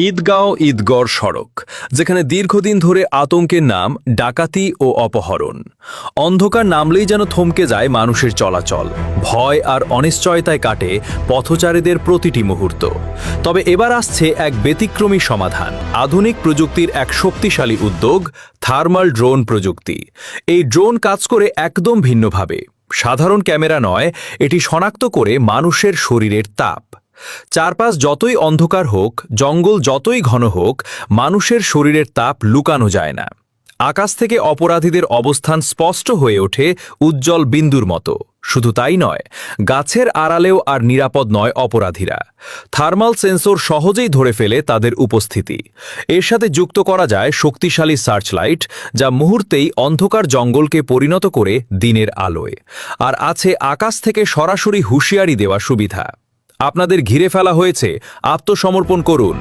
ঈদগাঁও ঈদগড় সড়ক, যেখানে দীর্ঘদিন ধরে আতঙ্কের নাম ডাকাতি ও অপহরণ। অন্ধকার নামলেই যেন থমকে যায় মানুষের চলাচল, ভয় আর অনিশ্চয়তায় কাটে পথচারীদের প্রতিটি মুহূর্ত। তবে এবার আসছে এক ব্যতিক্রমী সমাধান, আধুনিক প্রযুক্তির এক শক্তিশালী উদ্যোগ, থার্মাল ড্রোন প্রযুক্তি। এই ড্রোন কাজ করে একদম ভিন্নভাবে। সাধারণ ক্যামেরা নয়, এটি শনাক্ত করে মানুষের শরীরের তাপ। চারপাশ যতই অন্ধকার হোক, জঙ্গল যতই ঘন হোক, মানুষের শরীরের তাপ লুকানো যায় না। আকাশ থেকে অপরাধীদের অবস্থান স্পষ্ট হয়ে ওঠে উজ্জ্বল বিন্দুর মতো। শুধু তাই নয়, গাছের আড়ালেও আর নিরাপদ নয় অপরাধীরা। থার্মাল সেন্সর সহজেই ধরে ফেলে তাদের উপস্থিতি। এর সাথে যুক্ত করা যায় শক্তিশালী সার্চলাইট, যা মুহূর্তেই অন্ধকার জঙ্গলকে পরিণত করে দিনের আলোয়। আর আছে আকাশ থেকে সরাসরি হুঁশিয়ারি দেওয়া সুবিধা। আপনাদের ঘিরে ফেলা হয়েছে, আত্মসমর্পণ করুন।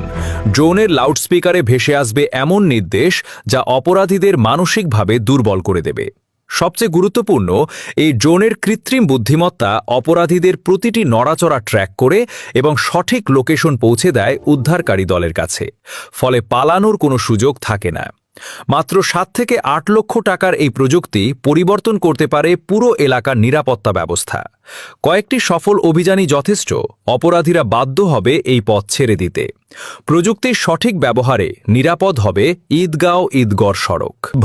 ড্রোনের লাউডস্পিকারে ভেসে আসবে এমন নির্দেশ যা অপরাধীদের মানসিকভাবে দুর্বল করে দেবে। সবচেয়ে গুরুত্বপূর্ণ, এই ড্রোনের কৃত্রিম বুদ্ধিমত্তা অপরাধীদের প্রতিটি নড়াচড়া ট্র্যাক করে এবং সঠিক লোকেশন পৌঁছে দেয় উদ্ধারকারী দলের কাছে। ফলে পালানোর কোনো সুযোগ থাকে না। মাত্র ৭ থেকে ৮ লক্ষ টাকার এই প্রযুক্তি পরিবর্তন করতে পারে পুরো এলাকার নিরাপত্তা ব্যবস্থা। কয়েকটি সফল অভিযানই যথেষ্ট, অপরাধীরা বাধ্য হবে এই পথ ছেড়ে দিতে। প্রযুক্তির সঠিক ব্যবহারে নিরাপদ হবে ঈদগাঁও ঈদগড় সড়ক।